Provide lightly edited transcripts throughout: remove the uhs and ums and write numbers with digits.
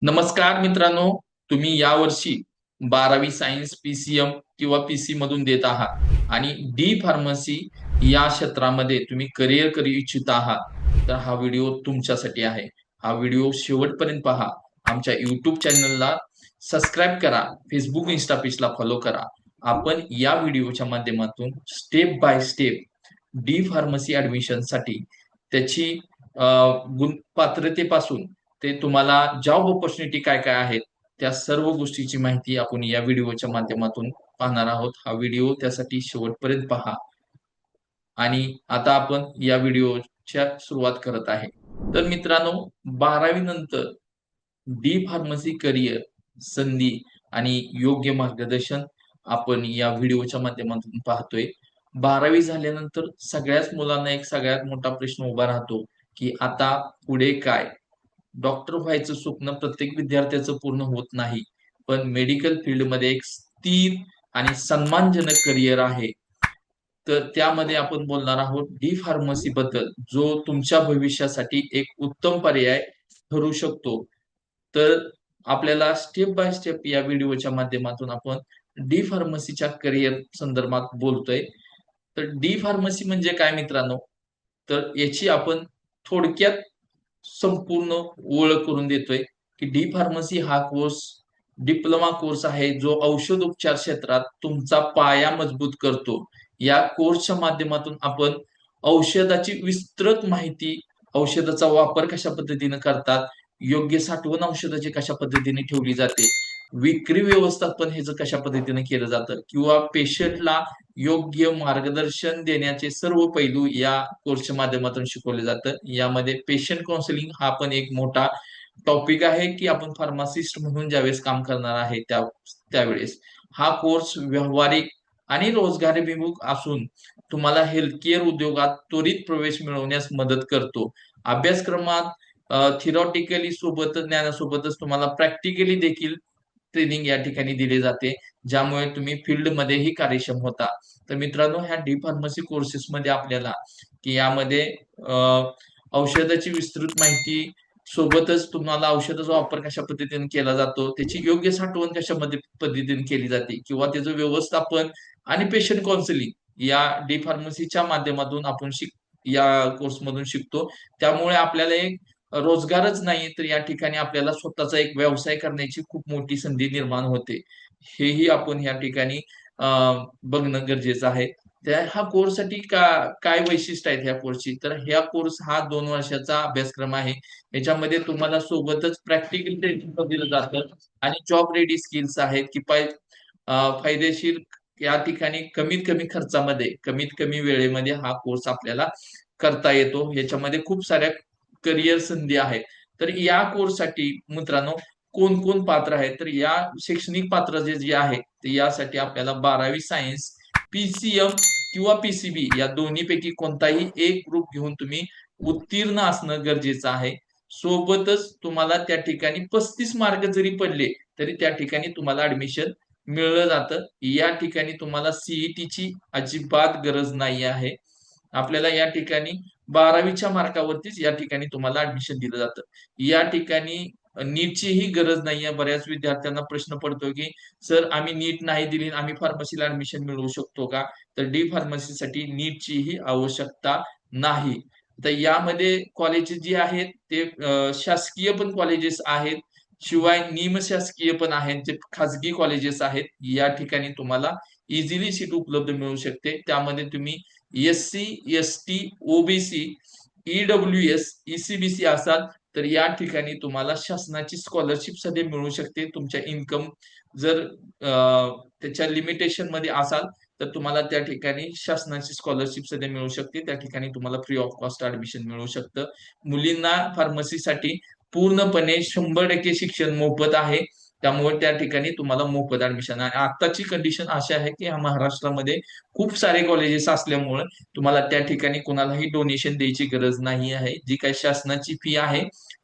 नमस्कार मित्रांनो, तुम्ही यावर्षी 12वी सायन्स पीसीएम किंवा पीसी मधून देत आहात आणि डी फार्मसी या क्षेत्रामध्ये तुम्ही करिअर करू इच्छित आहात, तर हा व्हिडिओ तुमच्यासाठी आहे. हा व्हिडिओ शेवटपर्यंत पहा. आमच्या युट्यूब चॅनलला सबस्क्राईब करा, फेसबुक इन्स्टा पेजला फॉलो करा. आपण या व्हिडिओच्या माध्यमातून step by step D pharmacy ऍडमिशनसाठी त्याची पात्रतेपासून ते तुम्हाला जॉब ऑपॉर्च्युनिटी काय काय आहेत, त्या सर्व गोष्टीची माहिती आपण या व्हिडिओच्या माध्यमातून पाहणार आहोत. हा व्हिडिओ त्यासाठी शेवटपर्यंत पहा. आणि आता आपण या व्हिडिओच्या सुरुवात करत आहे. तर मित्रांनो, 12वी नंतर डी फार्मसी करिअर संधी आणि योग्य मार्गदर्शन आपण या व्हिडिओच्या माध्यमातून पाहतोय. 12वी झाल्यानंतर सगळ्याच मुलांना एक सगळ्यात मोठा प्रश्न उभा राहतो की आता पुढे काय. डॉक्टर व्हायचं स्वप्न प्रत्येक विद्यार्थ्याचं पूर्ण होत नाही, पण मेडिकल फील्डमध्ये एक स्थिर आणि सन्मानजनक करिअर आहे. तर त्यामध्ये आपण बोलणार आहोत डी फार्मसी बद्दल, जो तुमच्या भविष्यासाठी एक उत्तम पर्याय ठरू शकतो. तर आपल्याला स्टेप बाय स्टेप या व्हिडिओच्या माध्यमातून आपण डी फार्मसीच्या करिअर संदर्भात बोलतोय. तर डी फार्मसी म्हणजे काय मित्रांनो, तर याची आपण थोडक्यात संपूर्ण ओळख करून देतोय की डी फार्मसी हा कोर्स डिप्लोमा कोर्स आहे, जो औषध उपचार क्षेत्रात तुमचा पाया मजबूत करतो. या कोर्सच्या माध्यमातून आपण औषधाची विस्तृत माहिती, औषधाचा वापर कशा पद्धतीने करतात, योग्य साठवण औषधाची कशा पद्धतीने ठेवली जाते, विक्री व्यवस्थापन ह्याचं कशा पद्धतीने केलं जातं, किंवा पेशंटला योग्य मार्गदर्शन देण्याचे सर्व पैलू या कोर्सच्या माध्यमातून शिकवले जातं. यामध्ये पेशंट काउन्सिलिंग हा पण एक मोठा टॉपिक आहे की आपण फार्मासिस्ट म्हणून ज्यावेळेस काम करणार आहे त्यावेळेस हा कोर्स व्यावहारिक आणि रोजगाराभिमुख असून तुम्हाला हेल्थकेअर उद्योगात त्वरित प्रवेश मिळवण्यास मदत करतो. अभ्यासक्रमात थिरॉटिकली सोबतच ज्ञानासोबतच तुम्हाला प्रॅक्टिकली देखील ट्रेनिंग या ठिकाणी दिले जाते, ज्यामुळे तुम्ही फील्डमध्येही कार्यक्षम होता. तर मित्रांनो, ह्या डी फार्मसी कोर्सेसमध्ये आपल्याला की यामध्ये औषधाची विस्तृत माहिती सोबतच तुम्हाला औषधाचा वापर कशा पद्धतीने केला जातो, त्याची योग्य साठवण कशा पद्धतीने केली जाते, किंवा त्याचं व्यवस्थापन आणि पेशंट काउन्सिलिंग या डी फार्मसीच्या माध्यमातून आपण या कोर्समधून शिकतो. त्यामुळे आपल्याला एक रोजगारच नाही, तर या ठिकाणी आपल्याला स्वतःचा एक व्यवसाय करण्याची खूप मोठी संधी निर्माण होते. हेही आपण या ठिकाणी बघणं गरजेचं आहे. हा कोर्ससाठी काय वैशिष्ट्य आहेत ह्या कोर्सची, तर ह्या कोर्स हा 2 वर्षाचा अभ्यासक्रम आहे. याच्यामध्ये तुम्हाला सोबतच प्रॅक्टिकल ट्रेनिंग दिलं जातं आणि जॉब रेडी स्किल्स आहेत की फायदेशीर या ठिकाणी कमीत कमी खर्चामध्ये कमीत कमी वेळेमध्ये हा कोर्स आपल्याला करता येतो. याच्यामध्ये खूप साऱ्या करिअर संधी आहेत. तर या कोर्ससाठी मित्रांनो कोण कोण पात्र आहे, तर या शैक्षणिक पात्र जे आहे, तर यासाठी आपल्याला 12वी सायन्स पीसीएम किंवा पीसीबी या दोन्हीपैकी कोणताही एक ग्रुप घेऊन तुम्ही उत्तीर्ण असणं गरजेचं आहे. सोबतच तुम्हाला त्या ठिकाणी 35 मार्क जरी पडले तरी त्या ठिकाणी तुम्हाला ऍडमिशन मिळलं जातं. या ठिकाणी तुम्हाला सीईटीची अजिबात गरज नाही आहे. आपल्याला या ठिकाणी 12वीच्या मार्कावरतीच या ठिकाणी तुम्हाला ऍडमिशन दिलं जातं. या ठिकाणी नीटचीही गरज नाहीये. बऱ्याच विद्यार्थ्यांना प्रश्न पडतो की सर, आम्ही नीट नाही दिली, आम्ही फार्मसीला ऍडमिशन मिळवू शकतो का? तर डी फार्मसीसाठी नीटचीही आवश्यकता नाही. तर यामध्ये कॉलेजेस जे आहेत ते शासकीय पण कॉलेजेस आहेत, शिवाय निमशासकीय पण आहेत, जे खाजगी कॉलेजेस आहेत. या ठिकाणी तुम्हाला इझिली सीट उपलब्ध मिळू शकते. त्यामध्ये तुम्ही एससी, एसटी, ओबीसी, ईडब्ल्यूएस, ईसीबीसी असाल तर या ठिकाणी तुम्हाला शासनाची स्कॉलरशिप सध्या मिळू शकते. तुमच्या इन्कम जर त्याच्या लिमिटेशन मध्ये असाल तर तुम्हाला त्या ठिकाणी शासनाची स्कॉलरशिप सध्या मिळू शकते. त्या ठिकाणी तुम्हाला फ्री ऑफ कॉस्ट ऍडमिशन मिळू शकतं. मुलींना फार्मसीसाठी पूर्णपणे 100% शिक्षण मोफत आहे. त्यामुळे त्या ठिकाणी तुम्हाला मोफत ऍडमिशन आहे. आताची कंडिशन अशी आहे की महाराष्ट्रामध्ये खूप सारे कॉलेजेस असल्यामुळे तुम्हाला त्या ठिकाणी कोणालाही डोनेशन द्यायची गरज नाही आहे. जी काही शासनाची फी आहे,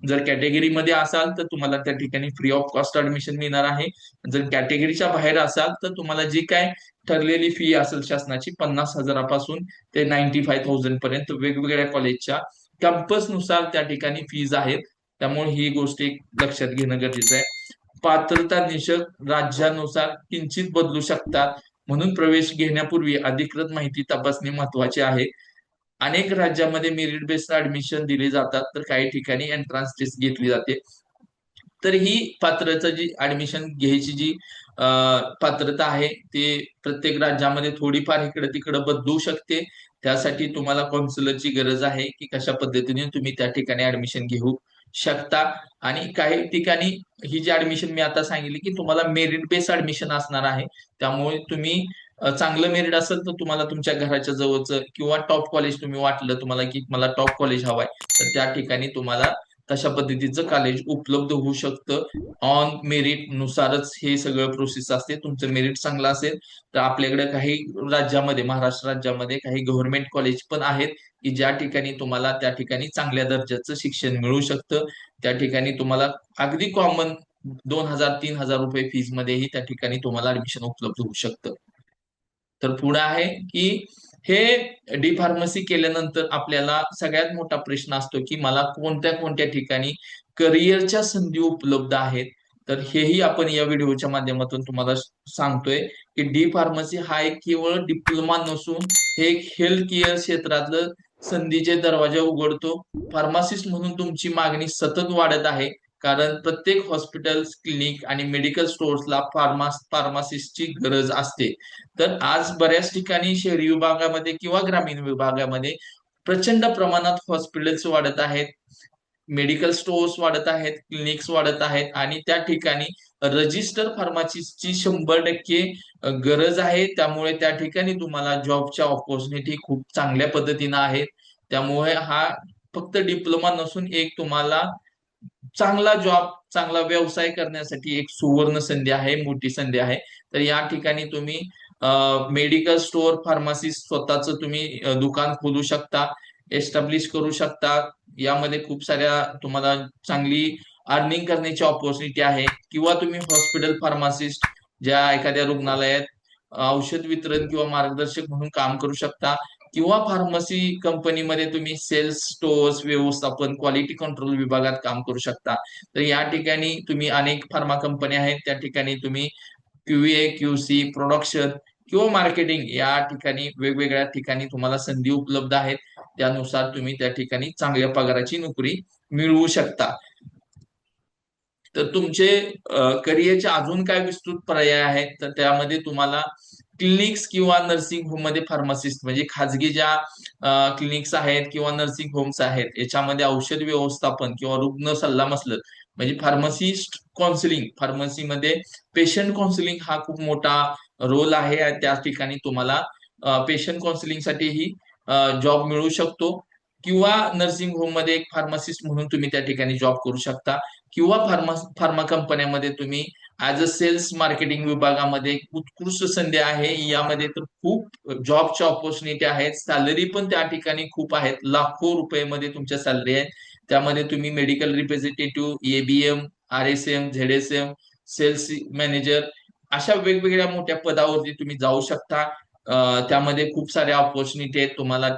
जर कॅटेगरीमध्ये असाल तर तुम्हाला त्या ठिकाणी फ्री ऑफ कॉस्ट ऍडमिशन मिळणार आहे. जर कॅटेगरीच्या बाहेर असाल तर तुम्हाला जी काय ठरलेली फी असेल शासनाची 50,000पासून ते 95,000 पर्यंत वेगवेगळ्या कॉलेजच्या कॅम्पस नुसार त्या ठिकाणी फीज आहेत. त्यामुळे ही गोष्ट एक लक्षात घेणं गरजेचं आहे. पात्रता निकष राज्यानुसार किंचित बदलू शकतात, म्हणून प्रवेश घेण्यापूर्वी अधिकृत माहिती तपासणे महत्वाचे आहे. अनेक राज्यामध्ये मेरिट बेस्ड ऍडमिशन दिले जातात, तर काही ठिकाणी एंट्रन्स टेस्ट घेतली जाते. तर ही पात्रता जी ऍडमिशन घ्यायची जी पात्रता आहे ते प्रत्येक राज्यामध्ये थोडीफार इकडे तिकडे बदलू शकते. त्यासाठी तुम्हाला काउन्सिलरची गरज आहे की कशा पद्धतीने तुम्ही त्या ठिकाणी ऍडमिशन घेऊ शकता. आणि काही ठिकाणी ही जी ऍडमिशन मी आता सांगितली की तुम्हाला मेरिट बेस्ड ऍडमिशन असणार आहे. त्यामुळे तुम्ही चांगलं मेरिट असेल तर तुम्हाला तुमच्या घराच्या जवळचं किंवा टॉप कॉलेज तुम्ही वाटलं तुम्हाला की मला टॉप कॉलेज हवाय, तर त्या ठिकाणी तुम्हाला तशा पद्धतीचं कॉलेज उपलब्ध होऊ शकतं. ऑन मेरिट नुसारच हे सगळं प्रोसेस असते. तुमचं मेरिट चांगलं असेल तर आपल्याकडे काही राज्यामध्ये, महाराष्ट्र राज्यामध्ये काही गव्हर्नमेंट कॉलेज पण आहेत की ज्या ठिकाणी तुम्हाला त्या ठिकाणी चांगल्या दर्जाचं शिक्षण मिळू शकतं. त्या ठिकाणी तुम्हाला अगदी कॉमन 2,000-3,000 रुपये फीज मध्येही त्या ठिकाणी तुम्हाला ऍडमिशन उपलब्ध होऊ शकतं. तर पुढे आहे की हे डी फार्मसी केल्यानंतर आपल्याला सगळ्यात मोठा प्रश्न असतो की मला कोणत्या कोणत्या ठिकाणी करिअरच्या संधी उपलब्ध आहेत. तर हेही आपण या व्हिडिओच्या माध्यमातून तुम्हाला सांगतोय की डी फार्मसी हा एक केवळ डिप्लोमा नसून हे एक हेल्थ केअर क्षेत्रातलं संधीचे दरवाजे उघडतो. फार्मासिस्ट म्हणून तुमची मागणी सतत वाढत आहे, कारण प्रत्येक हॉस्पिटल, क्लिनिक आणि मेडिकल स्टोअर्सला फार्मासिस्टची गरज असते. तर आज बऱ्याच ठिकाणी शहरी विभागामध्ये किंवा ग्रामीण विभागामध्ये प्रचंड प्रमाणात हॉस्पिटल्स वाढत आहेत, मेडिकल स्टोअर्स वाढत आहेत, क्लिनिक्स वाढत आहेत आणि त्या ठिकाणी रजिस्टर फार्मासिस्टची 100% गरज आहे. त्यामुळे त्या ठिकाणी तुम्हाला जॉबच्या ऑपॉर्च्युनिटी खूप चांगल्या पद्धतीनं आहेत. त्यामुळे हा फक्त डिप्लोमा नसून एक तुम्हाला चांगला जॉब, चांगला व्यवसाय करण्यासाठी एक सुवर्ण संधी आहे, मोठी संधी आहे. तर या ठिकाणी तुम्ही मेडिकल स्टोअर, फार्मसी स्वतःच तुम्ही दुकान खोलू शकता, एस्टॅब्लिश करू शकता. यामध्ये खूप साऱ्या तुम्हाला चांगली अर्निंग करण्याची ऑपॉर्च्युनिटी आहे. किंवा तुम्ही हॉस्पिटल फार्मासिस्ट, ज्या एखाद्या रुग्णालयात औषध वितरण किंवा मार्गदर्शक म्हणून काम करू शकता. किंवा फार्मसी कंपनीमध्ये तुम्ही सेल्स, स्टोअर्स व्यवस्थापन, क्वालिटी कंट्रोल विभागात काम करू शकता. तर या ठिकाणी तुम्ही अनेक फार्मा कंपन्या आहेत, त्या ठिकाणी तुम्ही क्यूए, क्यूसी, प्रोडक्शन किंवा मार्केटिंग या ठिकाणी वेगवेगळ्या ठिकाणी तुम्हाला संधी उपलब्ध आहेत. त्यानुसार तुम्ही त्या ठिकाणी चांगल्या पगाराची नोकरी मिळवू शकता. तर तुमचे करिअरचे अजून काय विस्तृत पर्याय आहेत, तर त्यामध्ये तुम्हाला क्लिनिक्स किंवा नर्सिंग होम मध्ये फार्मासिस्ट म्हणजे खाजगी ज्या क्लिनिक्स आहेत किंवा नर्सिंग होम्स आहेत याच्यामध्ये औषध व्यवस्थापन किंवा रुग्ण सल्लामसलत म्हणजे फार्मासिस्ट काउन्सिलिंग, फार्मसीमध्ये पेशंट काउन्सिलिंग हा खूप मोठा रोल आहे. आणि त्या ठिकाणी तुम्हाला पेशंट काउन्सिलिंग साठीही जॉब मिळू शकतो. किंवा नर्सिंग होम मध्ये एक फार्मासिस्ट म्हणून तुम्ही त्या ठिकाणी जॉब करू शकता. किंवा फार्मा कंपन्यामध्ये तुम्ही ऍज अ सेल्स मार्केटिंग विभागामध्ये एक उत्कृष्ट संधी आहे. यामध्ये तर खूप जॉबच्या ऑपॉर्च्युनिटी आहेत, सॅलरी पण त्या ठिकाणी खूप आहेत, लाखो रुपये तुमच्या सॅलरी आहे. त्यामध्ये तुम्ही medical representative, ABM, RSM, ZSM, sales manager अशा वेगवेगळ्या मोठ्या पदावरती तुम्ही जाऊ शकता. त्यामध्ये खूप साऱ्या ऑपॉर्च्युनिटी आहेत तुम्हाला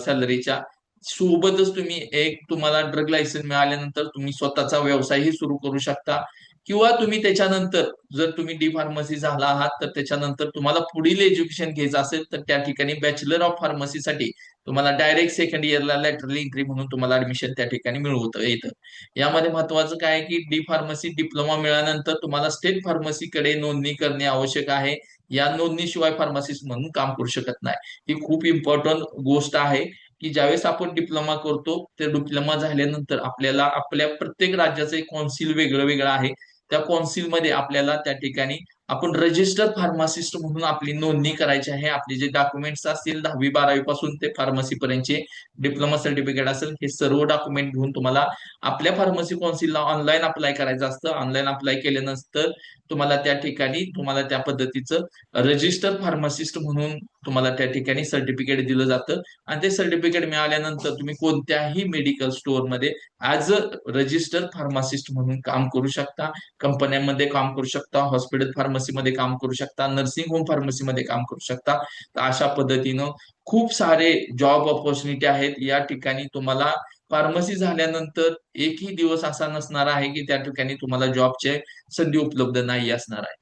सॅलरीच्या. सोबतच तुम्ही एक तुम्हाला ड्रग लायसन्स मिळाल्यानंतर तुम्ही स्वतःचा व्यवसायही सुरू करू शकता. किंवा तुम्ही त्याच्यानंतर जर तुम्ही डी फार्मसी झाला आहात तर त्याच्यानंतर तुम्हाला पुढील एज्युकेशन घ्यायचं असेल तर त्या ठिकाणी बॅचलर ऑफ फार्मसीसाठी तुम्हाला डायरेक्ट सेकंड इयरला लॅटरल एंट्री म्हणून तुम्हाला ऍडमिशन त्या ठिकाणी मिळवता येतं. यामध्ये महत्वाचं काय आहे की डी फार्मसी डिप्लोमा मिळाल्यानंतर तुम्हाला स्टेट फार्मसीकडे नोंदणी करणे आवश्यक आहे. या नोंदणीशिवाय फार्मासिस्ट म्हणून काम करू शकत नाही. ही खूप इम्पॉर्टंट गोष्ट आहे की ज्यावेळेस आपण डिप्लोमा करतो ते डिप्लोमा झाल्यानंतर आपल्याला आपल्या प्रत्येक राज्याचं एक कौन्सिल वेगळं वेगळं आहे. त्या कौन्सिलमध्ये आपल्याला त्या ठिकाणी आपण रजिस्टर फार्मासिस्ट म्हणून आपली नोंदणी करायची आहे. आपले जे डॉक्युमेंट्स असतील 10वी-12वी पासून ते फार्मसी पर्यंतचे, डिप्लोमा सर्टिफिकेट असेल, हे सर्व डॉक्युमेंट घेऊन तुम्हाला आपल्या फार्मसी कौन्सिलला ऑनलाईन अप्लाय करायचं असतं. ऑनलाईन अप्लाय केल्यानंतर तुम्हाला त्या ठिकाणी तुम्हाला त्या पद्धतीचं रजिस्टर फार्मासिस्ट म्हणून तुम्हाला त्या ठिकाणी सर्टिफिकेट दिलं जातं. आणि ते सर्टिफिकेट मिळाल्यानंतर तुम्ही कोणत्याही मेडिकल स्टोअरमध्ये ऍज अ रजिस्टर फार्मासिस्ट म्हणून काम करू शकता. कंपन्यांमध्ये काम करू शकता, हॉस्पिटल फार्मसीमध्ये काम करू शकता, नर्सिंग होम फार्मसीमध्ये काम करू शकता. तर अशा पद्धतीनं खूप सारे जॉब ऑपॉर्च्युनिटी आहेत. या ठिकाणी तुम्हाला फार्मसी झाल्यानंतर एकही दिवस असा नसणार आहे की त्या ठिकाणी तुम्हाला जॉबचे संधी उपलब्ध नाही असणार आहे.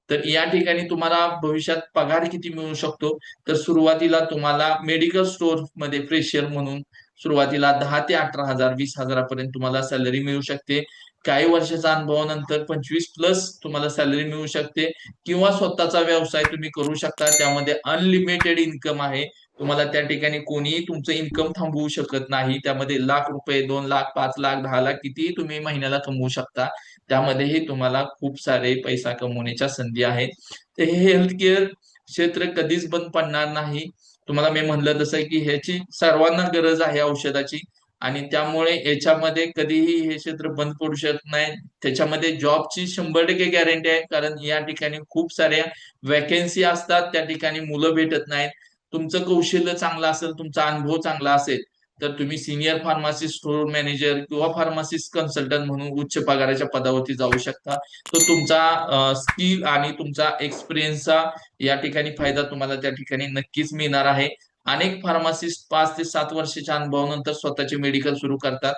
तर या ठिकाणी तुम्हाला भविष्यात पगार किती मिळू शकतो, तर सुरुवातीला तुम्हाला मेडिकल स्टोअर मध्ये फ्रेशर म्हणून सुरुवातीला 10 ते 18 हजार 20 हजारापर्यंत तुम्हाला सॅलरी मिळू शकते. काही वर्षाच्या अनुभवानंतर 25+ तुम्हाला सॅलरी मिळू शकते, किंवा स्वतःचा व्यवसाय तुम्ही करू शकता. त्यामध्ये अनलिमिटेड इन्कम आहे. तुम्हाला त्या ठिकाणी कोणीही तुमचं इन्कम थांबवू शकत नाही. त्यामध्ये लाख रुपये, 2 लाख, 5 लाख, 10 लाख कितीही तुम्ही महिन्याला कमवू शकता. त्यामध्येही तुम्हाला खूप सारे पैसा कमवण्याच्या संधी आहेत. तर हे हेल्थ केअर क्षेत्र कधीच बंद पडणार नाही. तुम्हाला मी म्हणलं तसं की ह्याची सर्वांना गरज आहे औषधाची, आणि त्यामुळे याच्यामध्ये कधीही हे क्षेत्र बंद पडू शकत नाही. त्याच्यामध्ये जॉबची 100% गॅरंटी आहे, कारण या ठिकाणी खूप साऱ्या वॅकन्सी असतात, त्या ठिकाणी मुलं भेटत नाहीत. तुमचं कौशल्य चांगलं असेल, तुमचा अनुभव चांगला असेल, तर तुम्ही सिनियर फार्मासिस्ट, स्टोर मॅनेजर किंवा फार्मासिस्ट कन्सल्टंट म्हणून उच्च पगाराच्या पदावरती जाऊ शकता. तो तुमचा स्किल आणि तुमचा एक्सपिरियन्सचा या ठिकाणी फायदा तुम्हाला त्या ठिकाणी नक्कीच मिळणार आहे. अनेक फार्मासिस्ट 5 ते 7 वर्षाच्या अनुभवानंतर स्वतःचे मेडिकल सुरू करतात.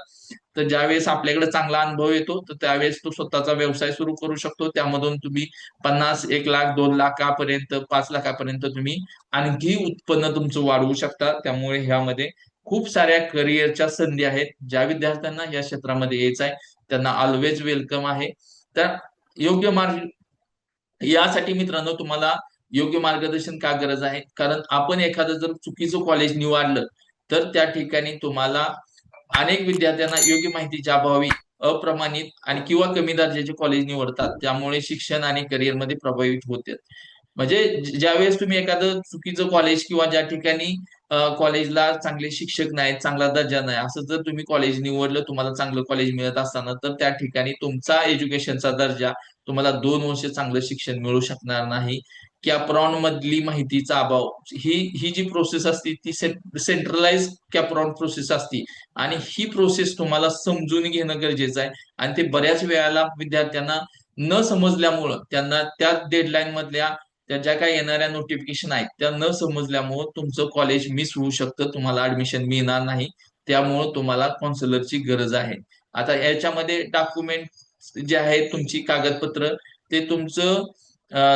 तर ज्यावेळेस आपल्याकडे चांगला अनुभव येतो, तर त्यावेळेस तो स्वतःचा व्यवसाय सुरू करू शकतो. त्यामधून तुम्ही 50, 1 लाख, 2 लाखापर्यंत, 5 लाखापर्यंत तुम्ही आणखी उत्पन्न तुमचं वाढवू शकता. त्यामुळे ह्यामध्ये खूप साऱ्या करिअरच्या संधी आहेत. ज्या विद्यार्थ्यांना या क्षेत्रामध्ये यायचं आहे त्यांना ऑलवेज वेलकम आहे. तर योग्य मार्ग यासाठी मित्रांनो तुम्हाला योग्य मार्गदर्शन का गरज आहे, कारण आपण एखादं जर चुकीचं कॉलेज निवडलं तर त्या ठिकाणी तुम्हाला अनेक विद्यार्थ्यांना योग्य माहितीच्या अभावी अप्रमाणित आणि किंवा कमी दर्जाचे कॉलेज निवडतात. त्यामुळे शिक्षण आणि करिअरमध्ये प्रभावित होते. म्हणजे ज्यावेळेस तुम्ही एखादं चुकीचं कॉलेज किंवा ज्या ठिकाणी कॉलेजला चांगले शिक्षक नाहीत, चांगला दर्जा नाही, असं जर तुम्ही कॉलेज निवडलं, तुम्हाला चांगलं कॉलेज मिळत असताना, तर त्या ठिकाणी तुमचा एज्युकेशनचा दर्जा, तुम्हाला 2 वर्ष चांगलं शिक्षण मिळू शकणार नाही. कॅप्रॉन मधली माहितीचा अभाव, ही ही जी प्रोसेस असते ती सेंट्रलाइज कॅप्रॉन प्रोसेस असते, आणि ही प्रोसेस तुम्हाला समजून घेणं गरजेचं आहे. आणि ते बऱ्याच वेळेला विद्यार्थ्यांना न समजल्यामुळं त्यांना त्या डेडलाईन मधल्या त्या ज्या काही येणाऱ्या नोटिफिकेशन आहेत त्या न समजल्यामुळं तुमचं कॉलेज मिस होऊ शकतं, तुम्हाला ऍडमिशन मिळणार नाही. त्यामुळं तुम्हाला काउन्सिलरची गरज आहे. आता याच्यामध्ये डॉक्युमेंट जे आहेत, तुमची कागदपत्र, ते तुमचं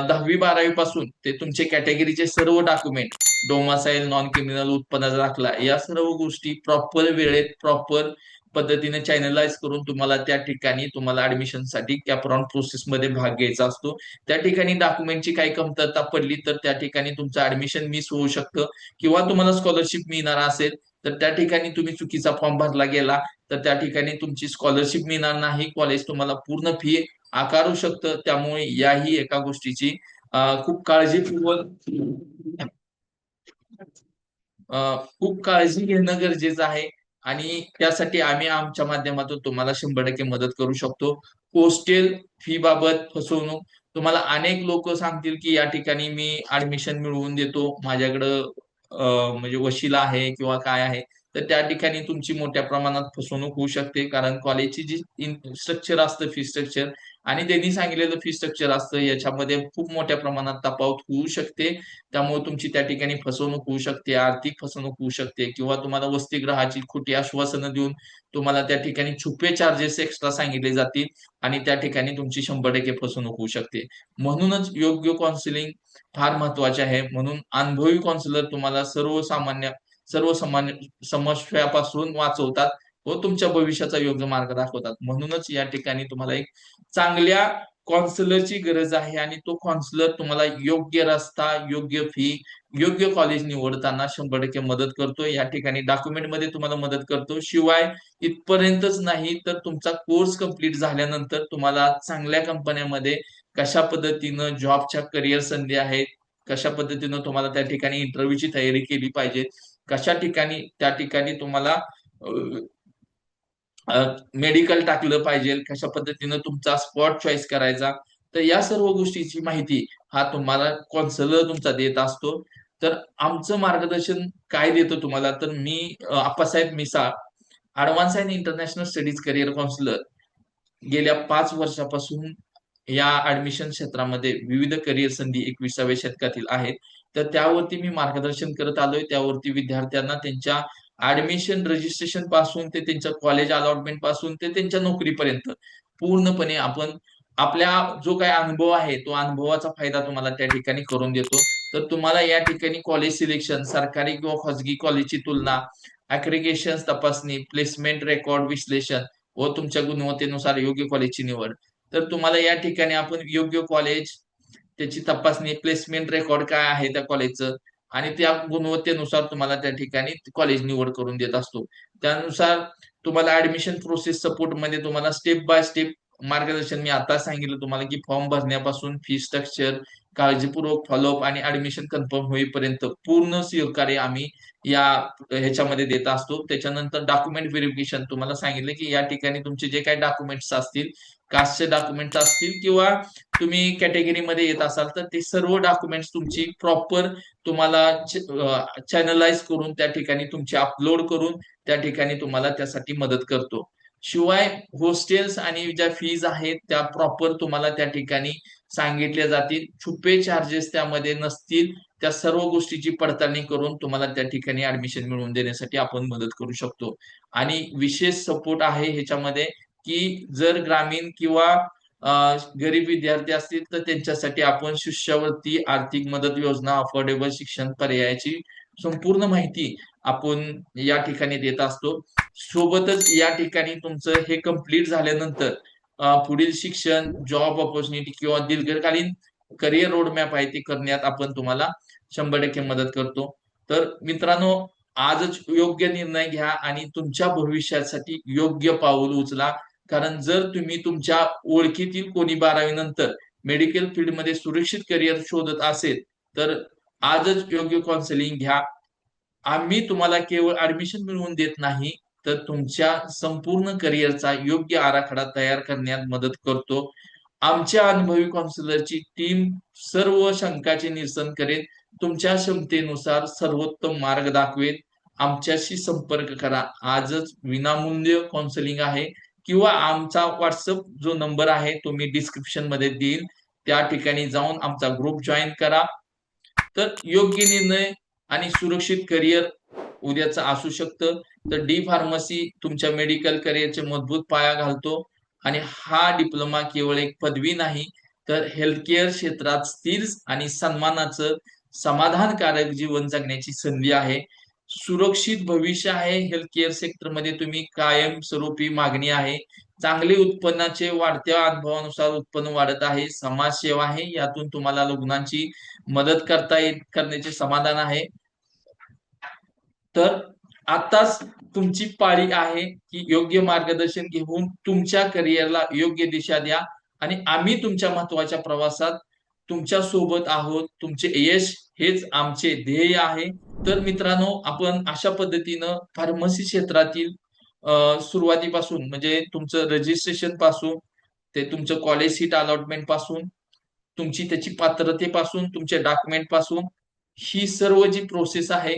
10वी-12वी पासून ते तुमचे कॅटेगरीचे सर्व डॉक्युमेंट, डोमासाईल, नॉन क्रिमिनल, उत्पन्नाचा दाखला, या सर्व गोष्टी प्रॉपर वेळेत, प्रॉपर पद्धतीने चॅनलाइज करून तुम्हाला त्या ठिकाणी तुम्हाला ऍडमिशनसाठी कॅप्रॉन प्रोसेसमध्ये भाग घ्यायचा असतो. त्या ठिकाणी डॉक्युमेंटची काही कमतरता पडली तर त्या ठिकाणी तुमचं ऍडमिशन मिस होऊ शकतं, किंवा तुम्हाला स्कॉलरशिप मिळणार असेल तर त्या ठिकाणी तुम्ही चुकीचा फॉर्म भरला गेला तर त्या ठिकाणी तुमची स्कॉलरशिप मिळणार नाही, कॉलेज तुम्हाला पूर्ण फी आकारू शकतं. त्यामुळे याही एका गोष्टीची खूप काळजीपूर्वक खूप काळजी घेणं गरजेचं आहे. आणि त्यासाठी आम्ही आमच्या माध्यमातून तुम्हाला 100% मदत करू शकतो. पोस्टल फी बाबत फसवणूक, तुम्हाला अनेक लोक सांगतील की या ठिकाणी मी ऍडमिशन मिळवून देतो, माझ्याकडं म्हणजे वशिला आहे किंवा काय आहे, तर त्या ठिकाणी तुमची मोठ्या प्रमाणात फसवणूक होऊ शकते. कारण कॉलेजची जी स्ट्रक्चर असतं, फी स्ट्रक्चर, आणि त्यांनी सांगितलेलं फी स्ट्रक्चर असतं, याच्यामध्ये खूप मोठ्या प्रमाणात तफावत होऊ शकते. त्यामुळे तुमची त्या ठिकाणी फसवणूक होऊ शकते, आर्थिक फसवणूक होऊ शकते, किंवा तुम्हाला वसतिगृहाची खोटी आश्वासनं देऊन तुम्हाला त्या ठिकाणी छुपे चार्जेस एक्स्ट्रा सांगितले जातील, आणि त्या ठिकाणी तुमची 100% फसवणूक होऊ शकते. म्हणूनच योग्य काउन्सिलिंग फार महत्वाचे आहे. म्हणून अनुभवी काउन्सिलर तुम्हाला सर्वसामान्य समस्यापासून वाचवतात व तुमच्या भविष्याचा योग्य मार्ग दाखवतात. म्हणूनच या ठिकाणी तुम्हाला एक चांगल्या काउन्सिलरची गरज आहे, आणि तो काउन्सिलर तुम्हाला योग्य रस्ता, योग्य फी, योग्य कॉलेज निवडताना 100% मदत करतो. या ठिकाणी डॉक्युमेंट मध्ये तुम्हाला मदत करतो. शिवाय इथपर्यंतच नाही, तर तुमचा कोर्स कंप्लीट झाल्यानंतर तुम्हाला चांगल्या कंपन्यामध्ये कशा पद्धतीनं जॉबच्या करिअर संधी आहेत, कशा पद्धतीनं तुम्हाला त्या ठिकाणी इंटरव्ह्यूची तयारी केली पाहिजे, कशा ठिकाणी त्या ठिकाणी तुम्हाला मेडिकल टाकलं पाहिजे, कशा पद्धतीनं तुमचा स्पॉट चॉईस करायचा, तर या सर्व गोष्टीची माहिती हा तुम्हाला काउन्सिलर तुमचा देत असतो. तर आमचं मार्गदर्शन काय देतो तुम्हाला, तर मी Appasaheb Misal, advance and international studies career counsellor, गेल्या 5 वर्षापासून या ऍडमिशन क्षेत्रामध्ये विविध करिअर संधी 21व्या शतकातील आहेत. तर त्यावरती मी मार्गदर्शन करत आलोय. त्यावरती विद्यार्थ्यांना त्यांच्या ऍडमिशन रजिस्ट्रेशन पासून ते त्यांच्या कॉलेज अलॉटमेंट पासून ते त्यांच्या नोकरीपर्यंत पूर्णपणे आपण आपल्या जो काही अनुभव आहे तो अनुभवाचा फायदा तुम्हाला त्या ठिकाणी करून देतो. तर तुम्हाला या ठिकाणी कॉलेज सिलेक्शन, सरकारी किंवा खाजगी कॉलेजची तुलना, अक्रिगेशन तपासणी, प्लेसमेंट रेकॉर्ड विश्लेषण व तुमच्या गुणवत्तेनुसार योग्य कॉलेजची निवड. तर तुम्हाला या ठिकाणी आपण योग्य कॉलेज, त्याची तपासणी, प्लेसमेंट रेकॉर्ड काय आहे त्या कॉलेजचं आणि त्या गुणवत्तेनुसार तुम्हाला त्या ठिकाणी कॉलेज निवड करून देत असतो. त्यानुसार तुम्हाला ऍडमिशन प्रोसेस सपोर्ट मध्ये तुम्हाला स्टेप बाय स्टेप मार्गदर्शन मी आता सांगितलं तुम्हाला, की फॉर्म भरण्यापासून फी स्ट्रक्चर, काळजीपूर्वक फॉलोअप आणि ऍडमिशन कन्फर्म होईपर्यंत पूर्ण सहकार्य आम्ही या ह्याच्यामध्ये देत असतो. त्याच्यानंतर डॉक्युमेंट व्हेरिफिकेशन तुम्हाला सांगितलं, की या ठिकाणी तुमचे जे काही डॉक्युमेंट्स असतील, कास्टचे डॉक्युमेंट्स असतील किंवा तुम्ही कॅटेगरीमध्ये येत असाल तर ते सर्व डॉक्युमेंट्स तुमची प्रॉपर तुम्हाला चॅनलाइज करून त्या ठिकाणी तुमचे अपलोड करून त्या ठिकाणी तुम्हाला त्यासाठी मदत करतो. शिवाय हॉस्टेल्स आणि ज्या फीज आहेत त्या प्रॉपर तुम्हाला त्या ठिकाणी सांगितल्या जातील. छुपे चार्जेस त्यामध्ये नसतील. त्या सर्व गोष्टीची पडताळणी करून तुम्हाला त्या ठिकाणी ऍडमिशन मिळवून देण्यासाठी आपण मदत करू शकतो. आणि विशेष सपोर्ट आहे ह्याच्यामध्ये, की जर ग्रामीण किंवा गरीब विद्यार्थी असतील तर त्यांच्यासाठी आपण शिष्यवृत्ती, आर्थिक मदत योजना, अफोर्डेबल शिक्षण पर्यायाची संपूर्ण माहिती आपण या ठिकाणी देत असतो. सोबतच या ठिकाणी तुमचं हे कंप्लीट झाल्यानंतर पुढील शिक्षण, जॉब ऑपॉर्च्युनिटी किंवा दीर्घकालीन करिअर रोडमॅप आहे ते करण्यात आपण तुम्हाला 100% मदत करतो. तर मित्रांनो, आजच योग्य निर्णय घ्या आणि तुमच्या भविष्यासाठी योग्य पाऊल उचला. कारण जर तुम्ही तुमच्या ओळखीतील कोणी 12वी नंतर मेडिकल फील्डमध्ये सुरक्षित करिअर शोधत असेल तर आजच योग्य काउन्सिलिंग घ्या. आम्ही तुम्हाला केवळ ऍडमिशन मिळवून देत नाही, तर तुमच्या संपूर्ण करिअरचा योग्य आराखडा तयार करण्यात मदत करतो. आमच्या अनुभवी काउन्सिलरची टीम सर्व शंकाचे निरसन करेल, तुमच्या क्षमतेनुसार सर्वोत्तम मार्ग दाखवेल. आमच्याशी संपर्क करा. आजच विनामूल्य काउन्सिलिंग आहे किंवा आमचा व्हॉट्सअप जो नंबर आहे तो मी डिस्क्रिप्शन मध्ये देईन, त्या ठिकाणी जाऊन आमचा ग्रुप जॉईन करा. तर योग्य निर्णय आणि सुरक्षित करिअर उद्याचं असू शकतं. तर डी फार्मसी तुमच्या मेडिकल करिअरचे मजबूत पाया घालतो आणि हा डिप्लोमा केवळ एक पदवी नाही, तर हेल्थकेअर क्षेत्रात स्थिर आणि सन्मानाचं समाधानकारक जीवन जगण्याची संधी आहे. सुरक्षित भविष्य आहे. हेल्थकेअर सेक्टरमध्ये तुम्ही कायमस्वरूपी मागणी आहे. चांगले उत्पन्नाचे वाढत्या अनुभवानुसार उत्पन्न वाढत आहे. समाजसेवा आहे, यातून तुम्हाला रुग्णांची मदत करण्याचे समाधान आहे. तर आताच तुमची पाळी आहे की योग्य मार्गदर्शन घेऊन तुमच्या करिअरला योग्य दिशा द्या आणि आम्ही तुमच्या महत्वाच्या प्रवासात तुमच्या सोबत आहोत. तुमचे यश हेच आमचे ध्येय आहे. तर मित्रांनो, आपण अशा पद्धतीनं फार्मसी क्षेत्रातील सुरुवातीपासून म्हणजे तुमचं रजिस्ट्रेशन पासून ते तुमचं कॉलेज सीट अलॉटमेंट पासून तुमची त्याची पात्रतेपासून तुमच्या डॉक्युमेंट पासून ही सर्व जी प्रोसेस आहे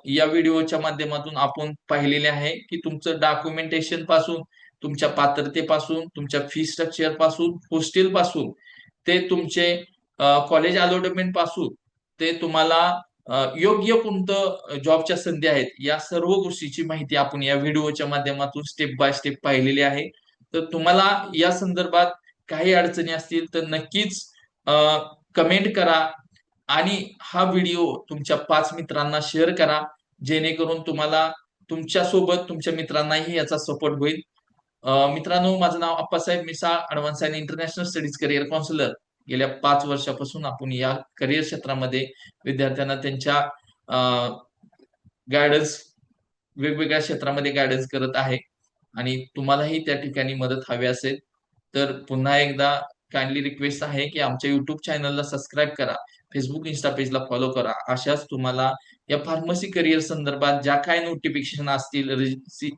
या व्हिडिओच्या माध्यमातून आपण पाहिलेले आहे, की तुमचं डॉक्युमेंटेशन पासून, तुमच्या पात्रतेपासून, तुमच्या फी स्ट्रक्चर पासून, हॉस्टेल पासून ते तुमचे कॉलेज अलॉटमेंट पासून ते तुम्हाला योग्य कोणतं जॉबच्या संधी आहेत, या सर्व गोष्टीची माहिती आपण या व्हिडिओच्या माध्यमातून स्टेप बाय स्टेप पाहिलेली आहे. तर तुम्हाला या संदर्भात काही अडचणी असतील तर नक्कीच कमेंट करा आणि हा व्हिडिओ तुमच्या 5 मित्रांना शेअर करा, जेणेकरून तुम्हाला तुमच्या सोबत तुमच्या मित्रांनाही याचा सपोर्ट होईल. मित्रांनो, माझं नाव Appasaheb Misal, advance and international studies career counsellor. गेल्या 5 वर्षापासून आपण या करिअर क्षेत्रामध्ये विद्यार्थ्यांना त्यांच्या गायडन्स वेगवेगळ्या क्षेत्रामध्ये गायडन्स करत आहे आणि तुम्हालाही त्या ठिकाणी मदत हवी असेल तर पुन्हा एकदा काइंडली रिक्वेस्ट आहे की आमच्या युट्यूब चॅनलला सबस्क्राईब करा, फेसबुक इन्स्टा पेजला फॉलो करा. अशाच तुम्हाला या फार्मसी करिअर संदर्भात ज्या काही नोटिफिकेशन असतील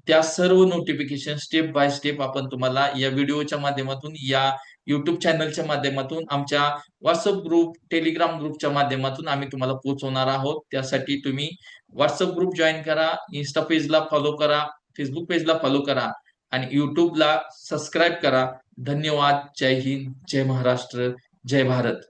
त्या सर्व नोटिफिकेशन स्टेप बाय स्टेप आपण तुम्हाला या व्हिडिओच्या माध्यमातून, या युट्यूब चॅनलच्या माध्यमातून, आमच्या व्हॉट्सअप ग्रुप, टेलिग्राम ग्रुपच्या माध्यमातून आम्ही तुम्हाला पोहोचवणार आहोत. त्यासाठी तुम्ही व्हॉट्सअप ग्रुप जॉईन करा, इन्स्टा पेजला फॉलो करा, फेसबुक पेजला फॉलो करा आणि युट्यूबला सबस्क्राईब करा. धन्यवाद. जय हिंद, जय महाराष्ट्र, जय भारत.